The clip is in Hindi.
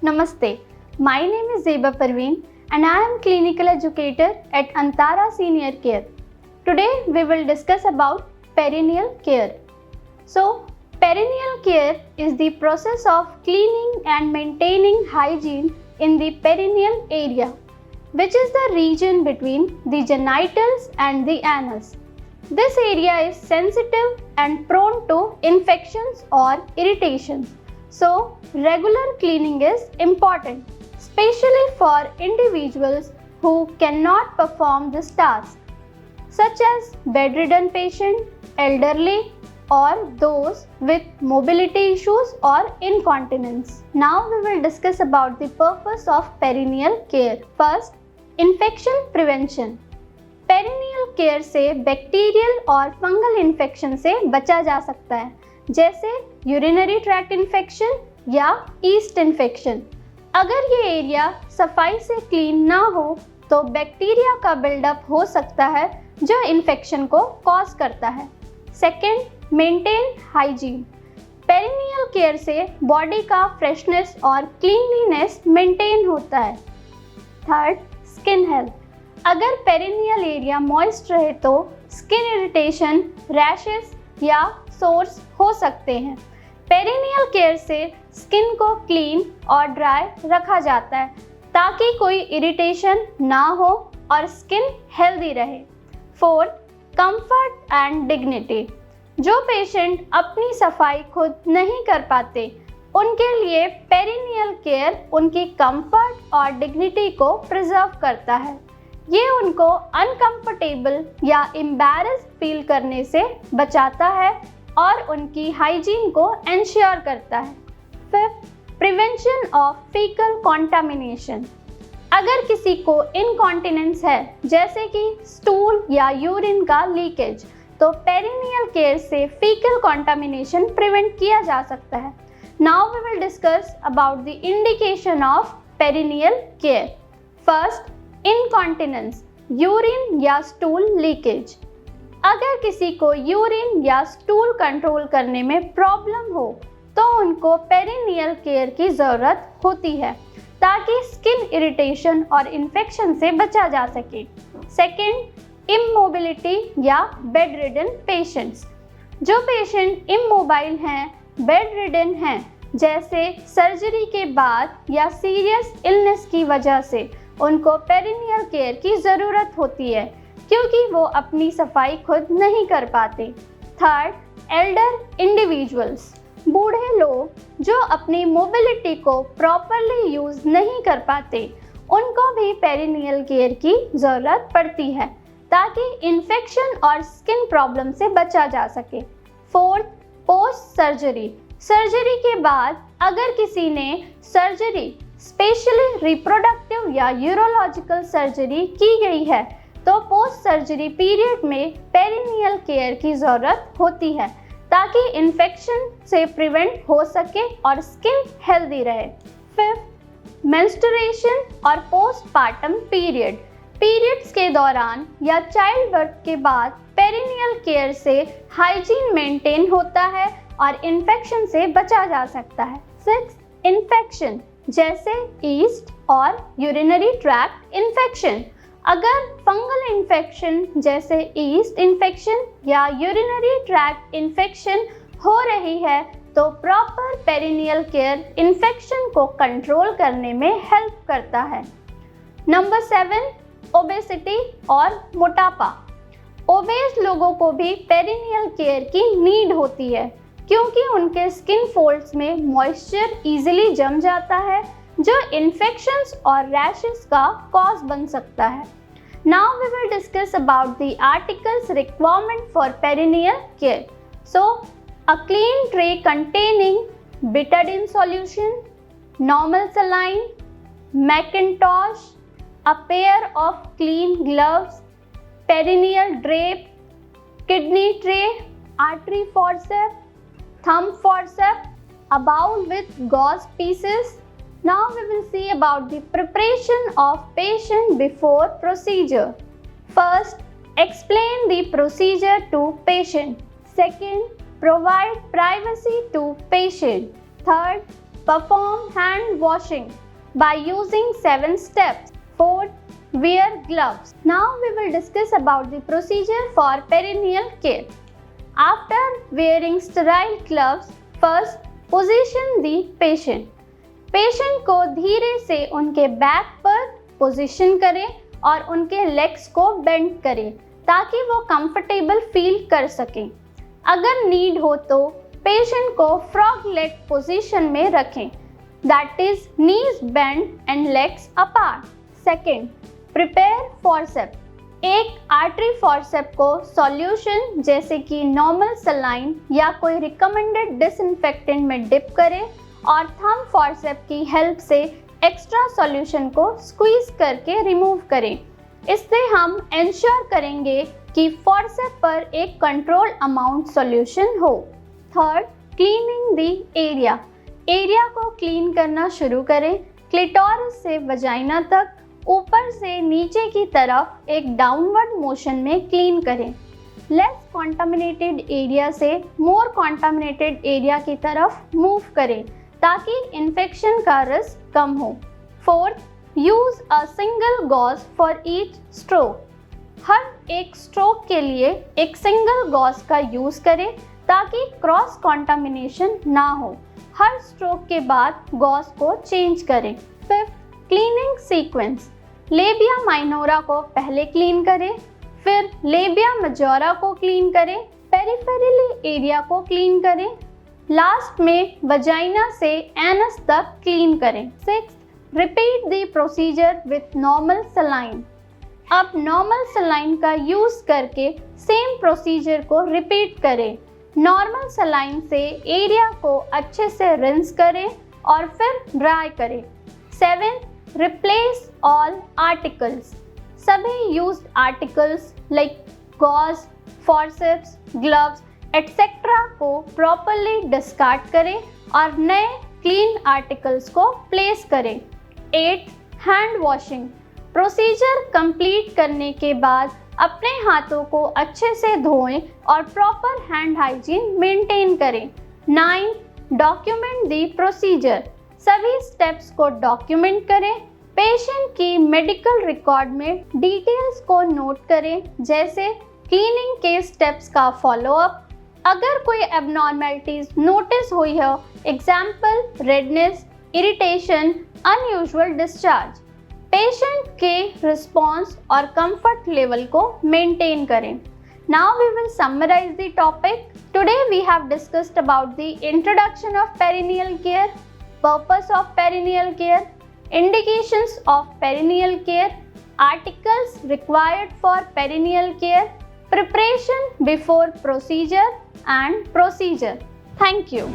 Namaste. My name is Zeba Parveen and I am clinical educator at Antara Senior Care. Today we will discuss about perineal care. So, perineal care is the process of cleaning and maintaining hygiene in the perineal area, which is the region between the genitals and the anus. This area is sensitive and prone to infections or irritations. So, regular cleaning is important, especially for individuals who cannot perform this task, such as bedridden patient, elderly, or those with mobility issues or incontinence. Now we will discuss about the purpose of perineal care. First, infection prevention. Perennial care से बैक्टीरियल और फंगल इन्फेक्शन से बचा जा सकता है, जैसे यूरिनरी ट्रैक्ट इन्फेक्शन या ईस्ट इन्फेक्शन। अगर ये एरिया सफाई से क्लीन ना हो तो बैक्टीरिया का बिल्डअप हो सकता है जो इन्फेक्शन को कॉज करता है। Second, maintain hygiene. Perennial care से बॉडी का फ्रेशनेस और क्लीनलीनेस मेंटेन होता है। Third, skin health. अगर पेरिनियल एरिया मॉइस्ट रहे तो स्किन इरिटेशन, रैशेस या सोर्स हो सकते हैं। पेरिनियल केयर से स्किन को क्लीन और ड्राई रखा जाता है ताकि कोई इरिटेशन ना हो और स्किन हेल्दी रहे। Fourth, comfort and dignity. जो पेशेंट अपनी सफाई खुद नहीं कर पाते उनके लिए पेरिनियल केयर उनकी कंफर्ट और डिग्निटी को प्रिजर्व करता है। ये उनको अनकंफर्टेबल या एम्बैरेस्ड फील करने से बचाता है और उनकी हाइजीन को एंश्योर करता है। Fifth, prevention of faecal contamination. अगर किसी को इनकॉन्टिनेंस है, जैसे कि स्टूल या यूरिन का लीकेज, तो पेरिनियल केयर से फीकल कॉन्टामिनेशन प्रिवेंट किया जा सकता है। Now we will discuss about the indication of perineal care. First, incontinence, urine या स्टूल लीकेज। अगर किसी को यूरिन या स्टूल कंट्रोल करने में प्रॉब्लम हो तो उनको पेरिनियल केयर की ज़रूरत होती है ताकि स्किन इरिटेशन और इन्फेक्शन से बचा जा सके। सेकेंड, इमोबिलिटी या बेड रिडन पेशेंट्स। जो पेशेंट इमोबाइल हैं, बेड रिडन हैं, जैसे सर्जरी के बाद या सीरियस इलनेस की वजह से उनको पेरिनियल केयर की ज़रूरत होती है क्योंकि वो अपनी सफाई खुद नहीं कर पाते। Third, Elder individuals. बूढ़े लोग जो अपनी मोबिलिटी को प्रॉपरली यूज़ नहीं कर पाते उनको भी पेरिनियल केयर की ज़रूरत पड़ती है ताकि इन्फेक्शन और स्किन प्रॉब्लम से बचा जा सके। Fourth, post surgery. सर्जरी के बाद अगर किसी ने सर्जरी, स्पेशली रिप्रोडक्टिव या यूरोलॉजिकल सर्जरी की गई है तो पोस्ट सर्जरी पीरियड में पेरिनियल केयर की ज़रूरत होती है ताकि इन्फेक्शन से प्रिवेंट हो सके और स्किन हेल्दी रहे। फिफ्थ, मेंस्ट्रुएशन और पोस्टपार्टम पीरियड। पीरियड्स के दौरान या चाइल्ड बर्थ के बाद पेरिनियल केयर से हाइजीन मेंटेन होता है और इन्फेक्शन से बचा जा सकता है। सिक्स, इन्फेक्शन, जैसे ईस्ट और यूरिनरी ट्रैक्ट इन्फेक्शन। अगर फंगल इन्फेक्शन जैसे ईस्ट इन्फेक्शन या यूरिनरी ट्रैक्ट इन्फेक्शन हो रही है तो प्रॉपर पेरिनियल केयर इन्फेक्शन को कंट्रोल करने में हेल्प करता है। नंबर 7, ओबेसिटी और मोटापा। ओबेस लोगों को भी पेरिनियल केयर की नीड होती है क्योंकि उनके स्किन फोल्ड्स में मॉइस्चर इजीली जम जाता है जो इन्फेक्शंस और रैशेस का कॉज बन सकता है। Now we will discuss about the articles requirement for perineal care. So, a clean tray containing betadine solution, normal saline, Macintosh, a pair of clean gloves, perineal drape, kidney tray, artery forceps, thumb forceps, a bowl with gauze pieces. Now we will see about the preparation of patient before procedure. First, explain the procedure to patient. Second, provide privacy to patient. Third, perform hand washing by using 7 steps. Fourth, wear gloves. Now we will discuss about the procedure for perineal care. After wearing sterile gloves, first position the patient. Patient को धीरे से उनके बैक पर पोजीशन करें और उनके लेग्स को बेंड करें ताकि वो कंफर्टेबल फील कर सकें। अगर नीड हो तो पेशेंट को फ्रॉग लेग पोजीशन में रखें, that is knees bend and legs apart. Second, prepare forcep. एक आर्टरी फॉरसेप को सॉल्यूशन जैसे कि नॉर्मल सलाइन या कोई रिकमेंडेड डिसइंफेक्टेंट में डिप करें और थंब फॉरसेप की हेल्प से एक्स्ट्रा सॉल्यूशन को स्क्वीज करके रिमूव करें। इससे हम इंश्योर करेंगे कि फॉरसेप पर एक कंट्रोल अमाउंट सॉल्यूशन हो। Third, cleaning the area. Area को क्लीन करना शुरू करें। क्लिटोरिस से वजाइना तक ऊपर से नीचे की तरफ एक डाउनवर्ड मोशन में क्लीन करें। लेस कॉन्टामिनेटेड एरिया से मोर कॉन्टामिनेटेड एरिया की तरफ मूव करें ताकि इन्फेक्शन का रिस्क कम हो। Fourth, use a single gauze for each stroke. हर एक स्ट्रोक के लिए एक सिंगल गॉज का यूज करें ताकि क्रॉस कॉन्टामिनेशन ना हो। हर स्ट्रोक के बाद गॉज को चेंज करें। Fifth, cleaning sequence. Labia minora को पहले क्लीन करें, फिर लेबिया मेजोरा को क्लीन करें, पेरिफेरल एरिया को क्लीन करें, लास्ट में वजाइना से एनस तक क्लीन करें। Six, repeat the procedure with normal saline. अब नॉर्मल सलाइन का यूज करके सेम प्रोसीजर को रिपीट करें। नॉर्मल सलाइन से एरिया को अच्छे से रिंस करें और फिर ड्राई करें। Seventh, replace all articles. सभी used articles like gauze, forceps, gloves etcetera को प्रॉपरली डिस्कार्ड करें और नए क्लीन आर्टिकल्स को प्लेस करें। 8, हैंड वॉशिंग। प्रोसीजर कंप्लीट करने के बाद अपने हाथों को अच्छे से धोएं और प्रॉपर हैंड हाइजीन मेंटेन करें। 9, डॉक्यूमेंट द प्रोसीजर। सभी स्टेप्स को डॉक्यूमेंट करें। पेशेंट की मेडिकल रिकॉर्ड में डिटेल्स को नोट करें, जैसे क्लीनिंग के स्टेप्स का फॉलोअप। अगर कोई एबनॉर्मेलिटीज नोटिस हुई है, example redness, irritation, unusual discharge, patient के रिस्पॉन्स और कंफर्ट लेवल को मेंटेन करें। Now we will summarize the topic. Today we have discussed about the introduction of perineal care, purpose of perineal care, indications of perineal care, articles required for perineal care, preparation before procedure and procedure. Thank you.